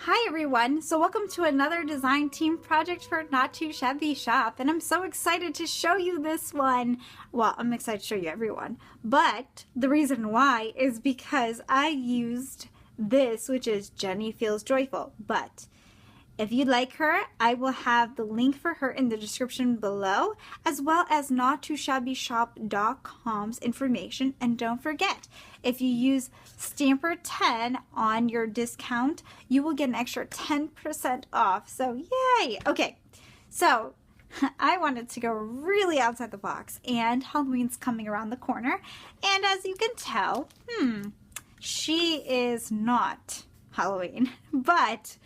Hi everyone, so welcome to another design team project for Not2Shabby Shop, and I'm so excited to show you this one. Well, I'm excited to show you everyone, but the reason why is because I used this, which is Jenny Feels Joyful. But if you'd like her, I will have the link for her in the description below, as well as Not2ShabbyShop.com's information. And don't forget, if you use Stamper10 on your discount, you will get an extra 10% off. So yay! Okay, so I wanted to go really outside the box, and Halloween's coming around the corner. And as you can tell, she is not Halloween, but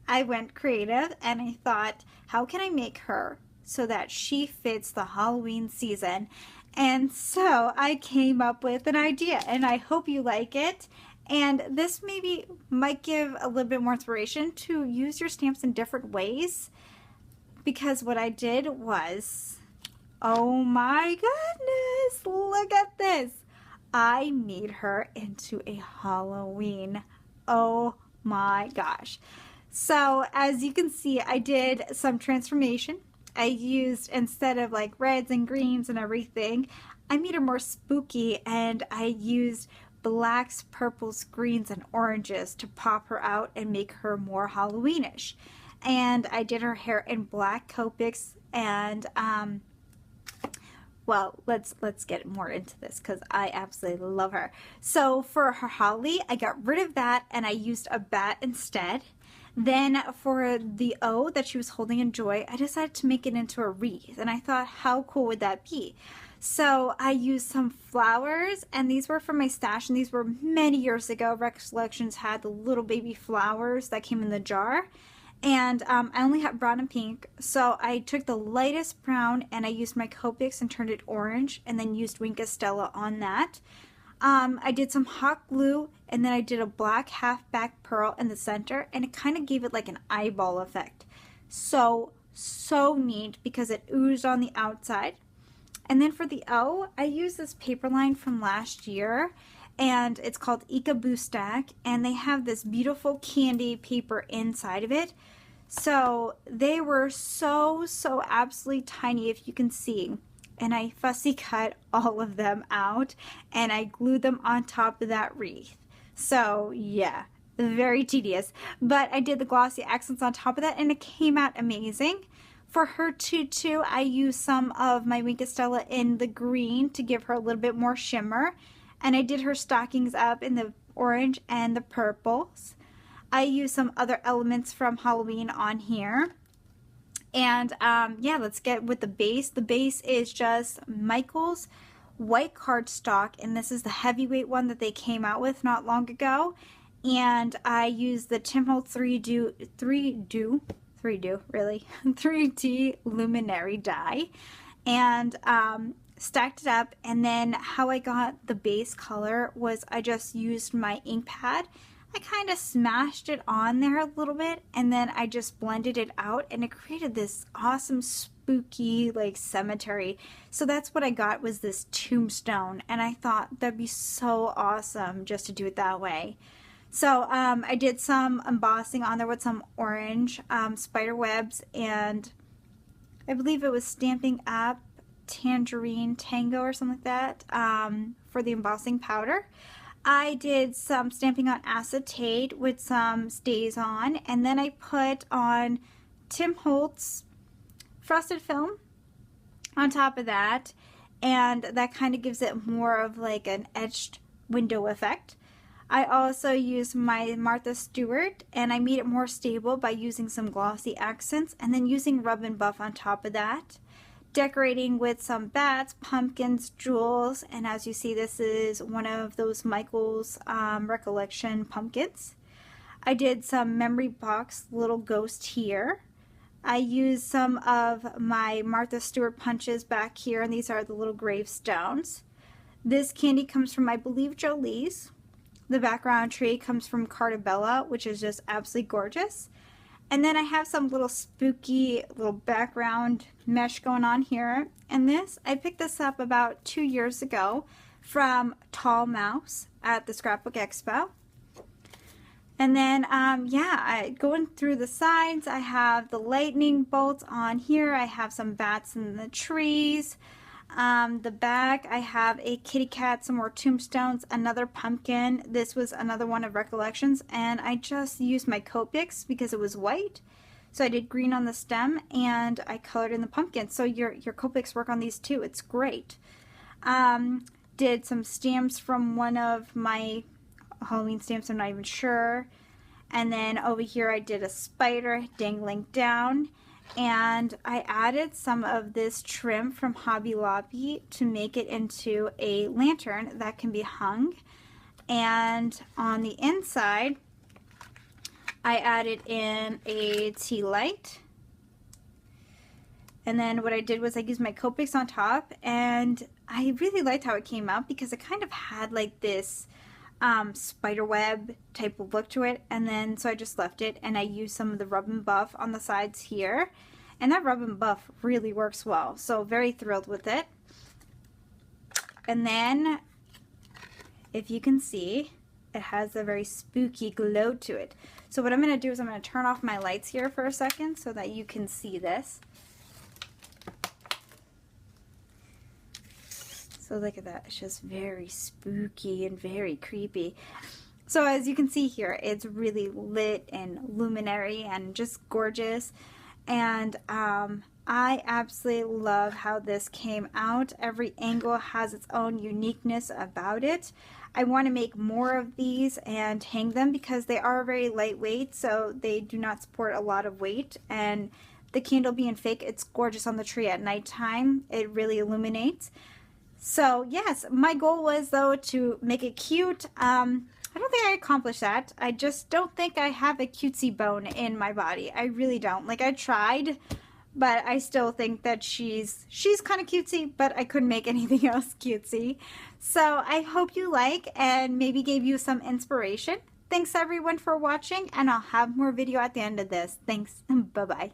I went creative and I thought, how can I make her so that she fits the Halloween season? And so I came up with an idea, and I hope you like it. And this maybe might give a little bit more inspiration to use your stamps in different ways, because what I did was, oh my goodness, look at this. I made her into a Halloween. Oh my gosh. So as you can see, I did some transformation. I used, instead of like reds and greens and everything, I made her more spooky, and I used blacks, purples, greens, and oranges to pop her out and make her more Halloweenish. And I did her hair in black Copics, and well, let's get more into this because I absolutely love her. So for her holly, I got rid of that and I used a bat instead. Then for the O that she was holding in joy, I decided to make it into a wreath, and I thought, how cool would that be? So I used some flowers, and these were from my stash, and these were many years ago. Recollections had the little baby flowers that came in the jar, and I only had brown and pink, so I took the lightest brown and I used my Copics and turned it orange, and then used Wink Stella on that. I did some hot glue, and then I did a black half back pearl in the center, and it kind of gave it like an eyeball effect. So neat because it oozed on the outside. And then for the O, I used this paper line from last year, and it's called Ikaboo Stack, and they have this beautiful candy paper inside of it. So they were so absolutely tiny, if you can see. And I fussy cut all of them out, and I glued them on top of that wreath. So yeah, very tedious, but I did the glossy accents on top of that, and it came out amazing. For her tutu, I used some of my Wink Stella in the green to give her a little bit more shimmer, and I did her stockings up in the orange and the purples. I used some other elements from Halloween on here. And yeah, let's get with the base. The base is just Michael's white cardstock, and this is the heavyweight one that they came out with not long ago. And I used the Tim Holtz 3D luminary die, and stacked it up. And then how I got the base color was I just used my ink pad. I kind of smashed it on there a little bit, and then I just blended it out, and it created this awesome spooky like cemetery. So that's what I got, was this tombstone, and I thought that'd be so awesome just to do it that way. So I did some embossing on there with some orange spider webs, and I believe it was Stampin' Up Tangerine Tango or something like that for the embossing powder. I did some stamping on acetate with some stays on, and then I put on Tim Holtz frosted film on top of that, and that kind of gives it more of like an etched window effect. I also used my Martha Stewart, and I made it more stable by using some glossy accents, and then using Rub and Buff on top of that. Decorating with some bats, pumpkins, jewels, and as you see, this is one of those Michael's Recollection pumpkins. I did some memory box little ghost here. I used some of my Martha Stewart punches back here, and these are the little gravestones. This candy comes from, I believe, Jolie's. The background tree comes from Cartabella, which is just absolutely gorgeous. And then I have some little spooky little background mesh going on here. And this, I picked this up about 2 years ago from Tall Mouse at the Scrapbook Expo. And then, yeah, going through the sides, I have the lightning bolts on here. I have some bats in the trees. The back, I have a kitty cat, some more tombstones, another pumpkin. This was another one of Recollections, and I just used my Copics because it was white. So I did green on the stem, and I colored in the pumpkin. So your Copics work on these too. It's great. Did some stamps from one of my Halloween stamps, I'm not even sure. And then over here I did a spider dangling down, and I added some of this trim from Hobby Lobby to make it into a lantern that can be hung. And on the inside I added in a tea light. And then what I did was I used my Copics on top, and I really liked how it came out because it kind of had like this spider web type of look to it. And then so I just left it, and I used some of the rub and buff on the sides here, and that rub and buff really works well, so very thrilled with it. And then if you can see, it has a very spooky glow to it. So what I'm going to do is I'm going to turn off my lights here for a second so that you can see this. So look at that, it's just very spooky and very creepy. So as you can see here, it's really lit and luminary and just gorgeous. And I absolutely love how this came out. Every angle has its own uniqueness about it. I want to make more of these and hang them because they are very lightweight, so they do not support a lot of weight. And the candle being fake, it's gorgeous on the tree at nighttime. It really illuminates. So yes, my goal was though to make it cute. I don't think I accomplished that. I just don't think I have a cutesy bone in my body. I really don't. Like, I tried, but I still think that she's kind of cutesy, but I couldn't make anything else cutesy. So I hope you like and maybe gave you some inspiration. Thanks everyone for watching, and I'll have more video at the end of this. Thanks, and bye-bye.